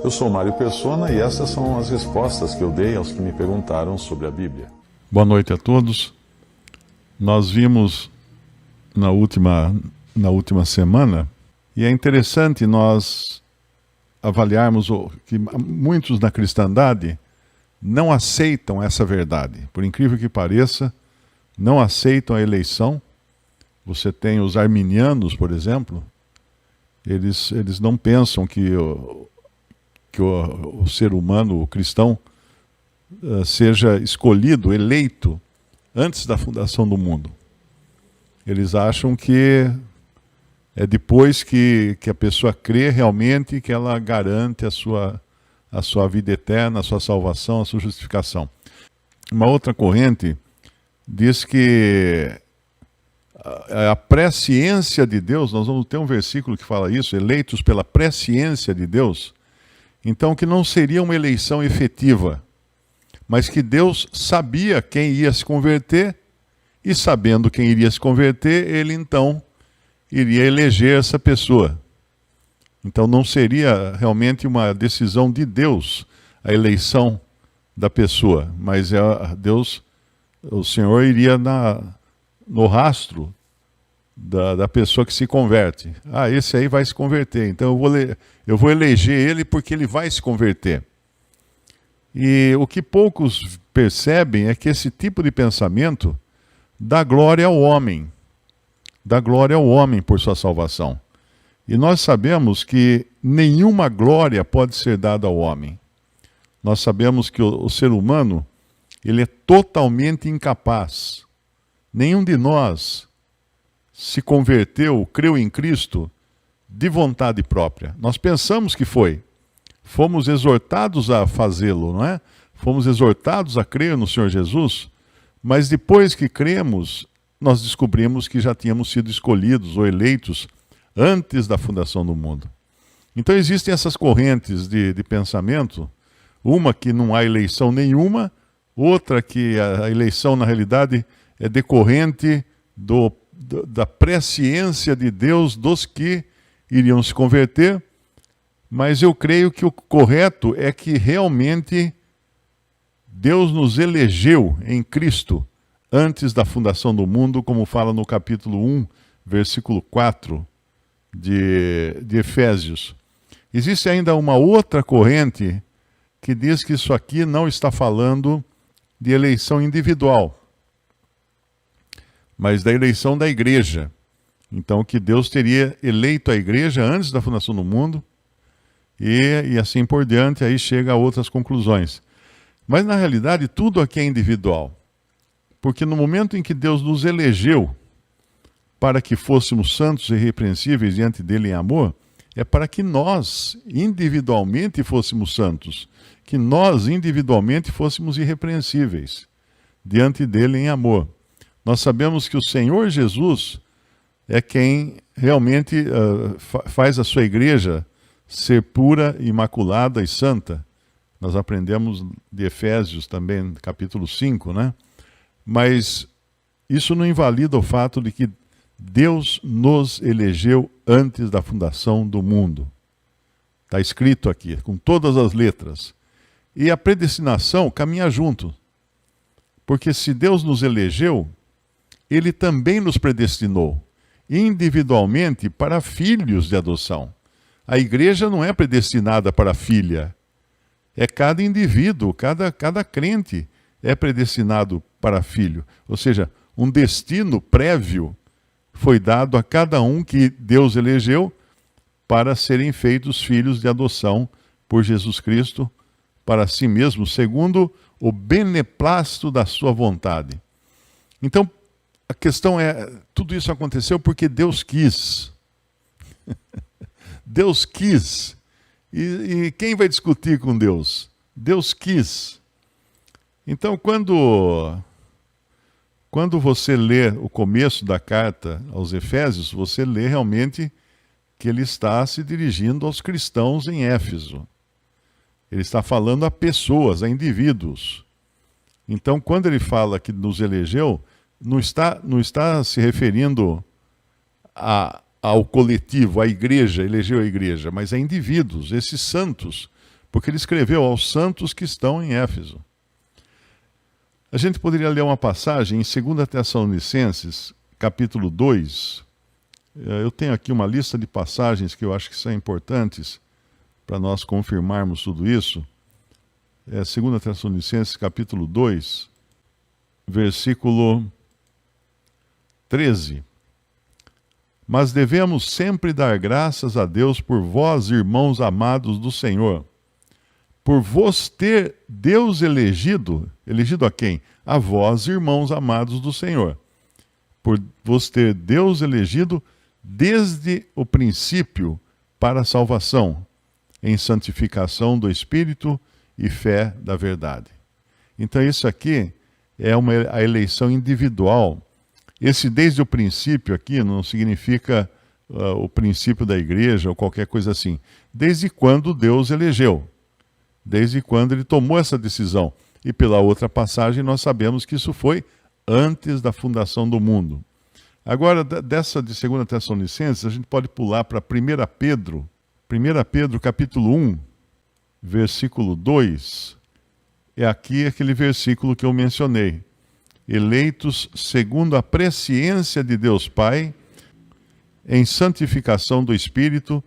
Eu sou Mário Persona e essas são as respostas que eu dei aos que me perguntaram sobre a Bíblia. Boa noite a todos. Nós vimos na última semana, e é interessante nós avaliarmos que muitos na cristandade não aceitam essa verdade. Por incrível que pareça, não aceitam a eleição. Você tem os arminianos, por exemplo, eles não pensam que o ser humano, o cristão, seja escolhido, eleito, antes da fundação do mundo. Eles acham que é depois que a pessoa crê realmente que ela garante a sua vida eterna, a sua salvação, a sua justificação. Uma outra corrente diz que a presciência de Deus, nós vamos ter um versículo que fala isso, eleitos pela presciência de Deus, então que não seria uma eleição efetiva, mas que Deus sabia quem ia se converter, e sabendo quem iria se converter, ele então iria eleger essa pessoa. Então não seria realmente uma decisão de Deus a eleição da pessoa, mas Deus, o Senhor iria no rastro da pessoa que se converte. Esse aí vai se converter, então eu vou eleger ele porque ele vai se converter. E o que poucos percebem é que esse tipo de pensamento dá glória ao homem. Dá glória ao homem por sua salvação. E nós sabemos que nenhuma glória pode ser dada ao homem. Nós sabemos que o ser humano, ele é totalmente incapaz. Nenhum de nós se converteu, creu em Cristo de vontade própria. Nós pensamos que foi. Fomos exortados a fazê-lo, não é? Fomos exortados a crer no Senhor Jesus, mas depois que cremos, nós descobrimos que já tínhamos sido escolhidos ou eleitos antes da fundação do mundo. Então existem essas correntes de pensamento, uma que não há eleição nenhuma, outra que a eleição na realidade é decorrente da presciência de Deus dos que iriam se converter, mas eu creio que o correto é que realmente Deus nos elegeu em Cristo antes da fundação do mundo, como fala no capítulo 1, versículo 4 de Efésios. Existe ainda uma outra corrente que diz que isso aqui não está falando de eleição individual, mas da eleição da igreja. Então, que Deus teria eleito a igreja antes da fundação do mundo, e assim por diante, aí chega a outras conclusões. Mas, na realidade, tudo aqui é individual. Porque no momento em que Deus nos elegeu para que fôssemos santos e irrepreensíveis diante dele em amor, é para que nós, individualmente, fôssemos santos. Que nós, individualmente, fôssemos irrepreensíveis diante dele em amor. Nós sabemos que o Senhor Jesus é quem realmente faz a sua igreja ser pura, imaculada e santa. Nós aprendemos de Efésios também, capítulo 5, né? Mas isso não invalida o fato de que Deus nos elegeu antes da fundação do mundo. Está escrito aqui, com todas as letras. E a predestinação caminha junto. Porque se Deus nos elegeu, Ele também nos predestinou, individualmente, para filhos de adoção. A igreja não é predestinada para filha. É cada indivíduo, cada crente é predestinado para filho. Ou seja, um destino prévio foi dado a cada um que Deus elegeu para serem feitos filhos de adoção por Jesus Cristo para si mesmo, segundo o beneplácito da sua vontade. Então, a questão é, tudo isso aconteceu porque Deus quis. Deus quis. E quem vai discutir com Deus? Deus quis. Então, quando você lê o começo da carta aos Efésios, você lê realmente que ele está se dirigindo aos cristãos em Éfeso. Ele está falando a pessoas, a indivíduos. Então, quando ele fala que nos elegeu, não está se referindo ao coletivo, à igreja, elegeu a igreja, mas a indivíduos, esses santos, porque ele escreveu aos santos que estão em Éfeso. A gente poderia ler uma passagem em 2 Tessalonicenses, capítulo 2. Eu tenho aqui uma lista de passagens que eu acho que são importantes para nós confirmarmos tudo isso. 2 Tessalonicenses, capítulo 2, versículo 13. Mas devemos sempre dar graças a Deus por vós, irmãos amados do Senhor, por vos ter Deus elegido a quem? A vós, irmãos amados do Senhor, por vos ter Deus elegido desde o princípio para a salvação, em santificação do Espírito e fé da verdade. Então isso aqui é a eleição individual. Esse desde o princípio aqui não significa o princípio da igreja ou qualquer coisa assim. Desde quando Deus elegeu. Desde quando ele tomou essa decisão. E pela outra passagem nós sabemos que isso foi antes da fundação do mundo. Agora, dessa de 2 Tessalonicenses, a gente pode pular para 1 Pedro. 1 Pedro capítulo 1, versículo 2. É aqui aquele versículo que eu mencionei. Eleitos segundo a presciência de Deus Pai, em santificação do Espírito,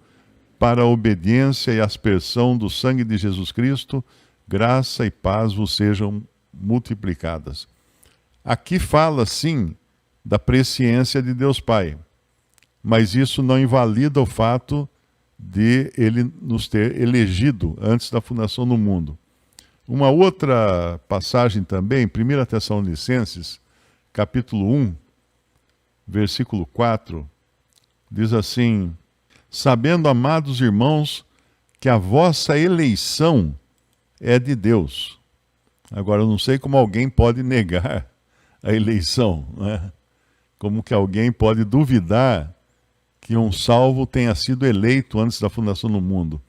para a obediência e aspersão do sangue de Jesus Cristo, graça e paz vos sejam multiplicadas. Aqui fala, sim, da presciência de Deus Pai, mas isso não invalida o fato de ele nos ter elegido antes da fundação do mundo. Uma outra passagem também, 1 Tessalonicenses, capítulo 1, versículo 4, diz assim: sabendo, amados irmãos, que a vossa eleição é de Deus. Agora, eu não sei como alguém pode negar a eleição, né? Como que alguém pode duvidar que um salvo tenha sido eleito antes da fundação do mundo.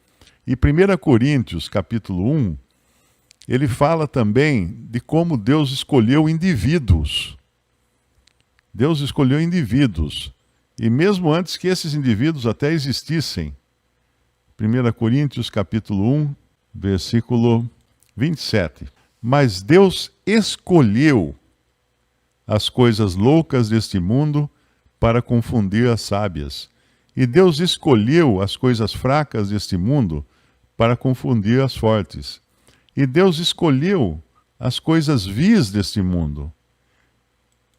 E 1 Coríntios, capítulo 1, ele fala também de como Deus escolheu indivíduos. Deus escolheu indivíduos. E mesmo antes que esses indivíduos até existissem. 1 Coríntios, capítulo 1, versículo 27. Mas Deus escolheu as coisas loucas deste mundo para confundir as sábias. E Deus escolheu as coisas fracas deste mundo para confundir as fortes. E Deus escolheu as coisas vis deste mundo.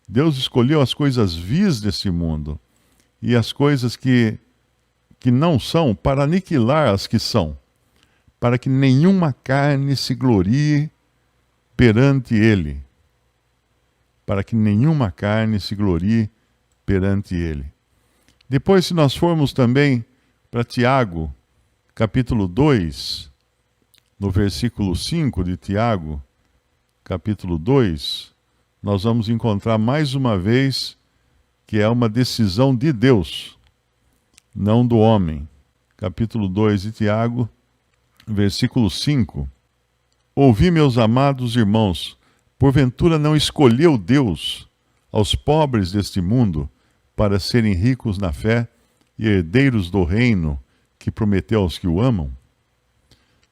Deus escolheu as coisas vis deste mundo e as coisas que não são para aniquilar as que são, para que nenhuma carne se glorie perante Ele. Para que nenhuma carne se glorie perante Ele. Depois, se nós formos também para Tiago, capítulo 2, no versículo 5 de Tiago, capítulo 2, nós vamos encontrar mais uma vez que é uma decisão de Deus, não do homem. Capítulo 2 de Tiago, versículo 5. Ouvi, meus amados irmãos, porventura não escolheu Deus aos pobres deste mundo para serem ricos na fé e herdeiros do reino que prometeu aos que o amam?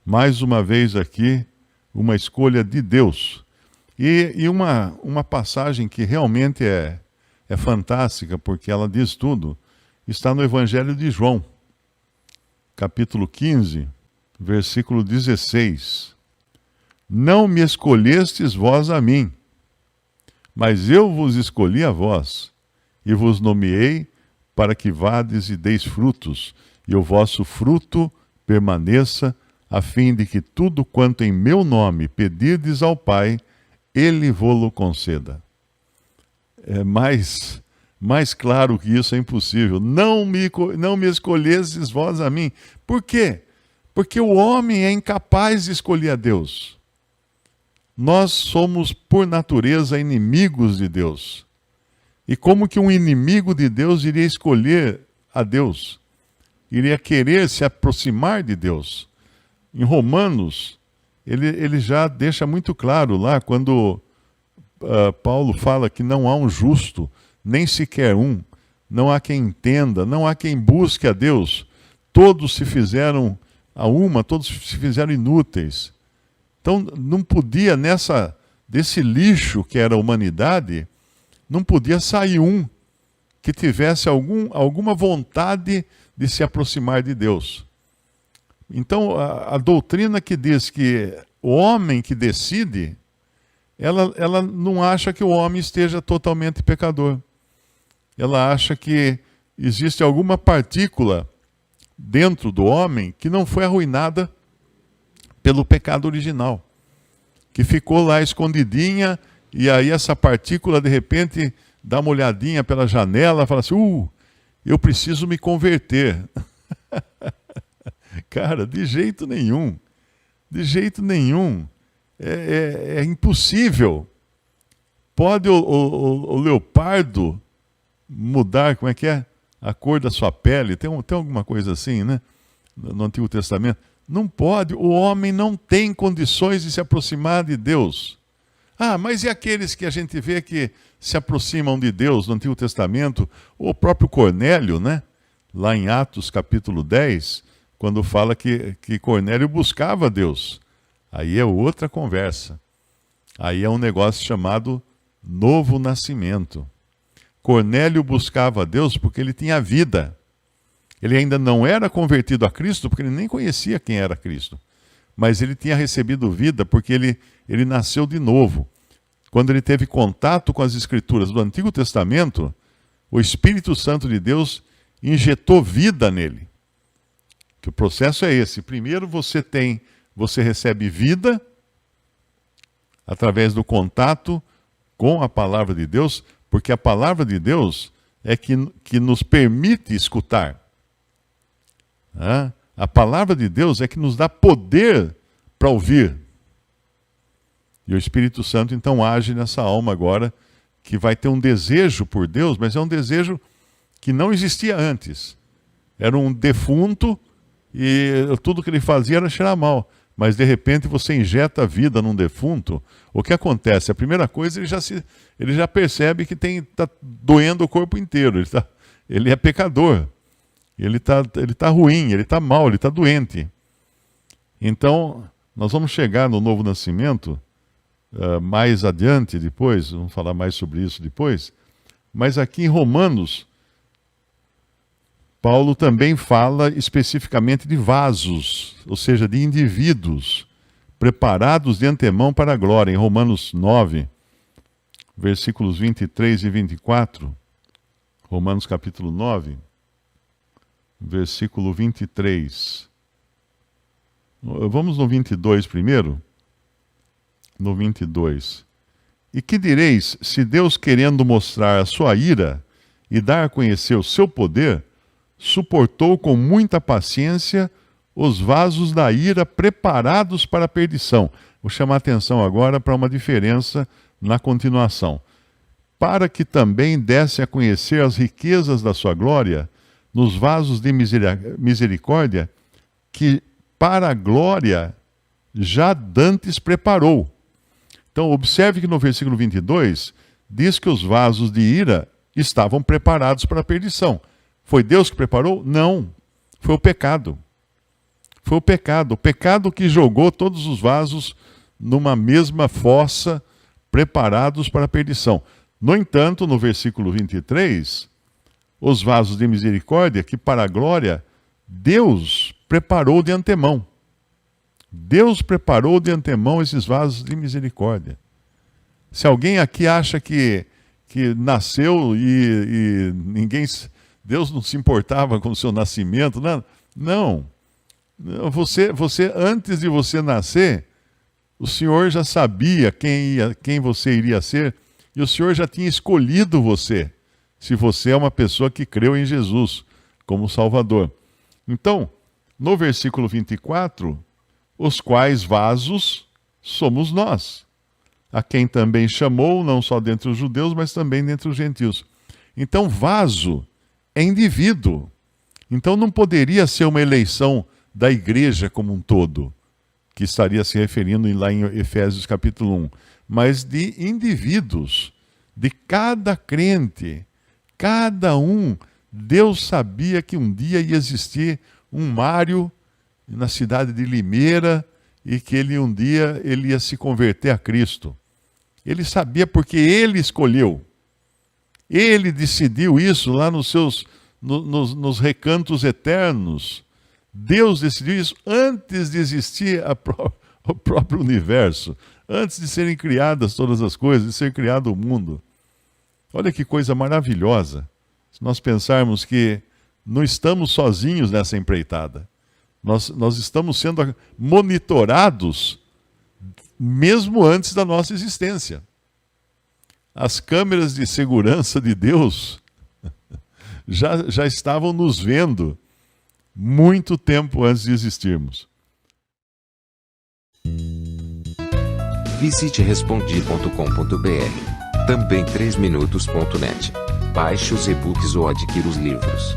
Mais uma vez aqui, uma escolha de Deus. E uma passagem que realmente é fantástica, porque ela diz tudo, está no Evangelho de João, capítulo 15, versículo 16. Não me escolhestes vós a mim, mas eu vos escolhi a vós, e vos nomeei para que vades e deis frutos, e o vosso fruto permaneça, a fim de que tudo quanto em meu nome pedirdes ao Pai, Ele vô-lo conceda. É mais claro que isso é impossível. Não me escolhestes vós a mim. Por quê? Porque o homem é incapaz de escolher a Deus. Nós somos, por natureza, inimigos de Deus. E como que um inimigo de Deus iria escolher a Deus? Iria querer se aproximar de Deus? Em Romanos, ele já deixa muito claro lá, quando Paulo fala que não há um justo, nem sequer um. não há quem entenda, não há quem busque a Deus. Todos se fizeram todos se fizeram inúteis. Então não podia, desse lixo que era a humanidade, não podia sair um que tivesse alguma vontade de se aproximar de Deus. Então a doutrina que diz que o homem que decide, ela não acha que o homem esteja totalmente pecador. Ela acha que existe alguma partícula dentro do homem que não foi arruinada pelo pecado original, que ficou lá escondidinha, e aí essa partícula de repente dá uma olhadinha pela janela e fala assim, eu preciso me converter. Cara, de jeito nenhum. De jeito nenhum. É impossível. Pode o leopardo mudar, como é que é? A cor da sua pele. Tem alguma coisa assim, né? No Antigo Testamento. Não pode. O homem não tem condições de se aproximar de Deus. Mas e aqueles que a gente vê que se aproximam de Deus no Antigo Testamento? O próprio Cornélio, né? Lá em Atos capítulo 10, quando fala que Cornélio buscava Deus. Aí é outra conversa. Aí é um negócio chamado novo nascimento. Cornélio buscava Deus porque ele tinha vida. Ele ainda não era convertido a Cristo porque ele nem conhecia quem era Cristo. Mas ele tinha recebido vida porque ele nasceu de novo. Quando ele teve contato com as Escrituras do Antigo Testamento, o Espírito Santo de Deus injetou vida nele. Que o processo é esse. Primeiro você recebe vida através do contato com a palavra de Deus, porque a palavra de Deus é que nos permite escutar. A palavra de Deus é que nos dá poder para ouvir. E o Espírito Santo então age nessa alma agora, que vai ter um desejo por Deus, mas é um desejo que não existia antes. Era um defunto e tudo que ele fazia era cheirar mal. Mas de repente você injeta vida num defunto, o que acontece? A primeira coisa, ele já percebe que está doendo o corpo inteiro, ele é pecador, ele tá ruim, ele está mal, ele está doente. Então, nós vamos chegar no novo nascimento mais adiante depois, vamos falar mais sobre isso depois, mas aqui em Romanos, Paulo também fala especificamente de vasos, ou seja, de indivíduos preparados de antemão para a glória. Em Romanos 9, versículos 23 e 24, Romanos capítulo 9, versículo 23. Vamos no 22 primeiro. No 22. E que direis, se Deus, querendo mostrar a sua ira e dar a conhecer o seu poder, suportou com muita paciência os vasos da ira preparados para a perdição. Vou chamar a atenção agora para uma diferença na continuação. Para que também desse a conhecer as riquezas da sua glória nos vasos de misericórdia, que para a glória já dantes preparou. Então, observe que no versículo 22, diz que os vasos de ira estavam preparados para a perdição. Foi Deus que preparou? Não. Foi o pecado. Foi o pecado que jogou todos os vasos numa mesma fossa, preparados para a perdição. No entanto, no versículo 23, os vasos de misericórdia, que para a glória, Deus preparou de antemão. Deus preparou de antemão esses vasos de misericórdia. Se alguém aqui acha que nasceu e Deus não se importava com o seu nascimento, não. Você, antes de você nascer, o Senhor já sabia quem você iria ser, e o Senhor já tinha escolhido você, se você é uma pessoa que creu em Jesus como Salvador. Então, no versículo 24, os quais vasos somos nós, a quem também chamou, não só dentre os judeus, mas também dentre os gentios. Então, vaso é indivíduo. Então não poderia ser uma eleição da igreja como um todo, que estaria se referindo lá em Efésios capítulo 1, mas de indivíduos, de cada crente Cada um, Deus sabia que um dia ia existir um Mário na cidade de Limeira e que um dia ele ia se converter a Cristo. Ele sabia porque ele escolheu. Ele decidiu isso lá nos recantos eternos. Deus decidiu isso antes de existir o próprio universo, antes de serem criadas todas as coisas, de ser criado o mundo. Olha que coisa maravilhosa, se nós pensarmos que não estamos sozinhos nessa empreitada. Nós estamos sendo monitorados mesmo antes da nossa existência. As câmeras de segurança de Deus já estavam nos vendo muito tempo antes de existirmos. Visite respondi.com.br. Também 3minutos.net. Baixe os e-books ou adquira os livros.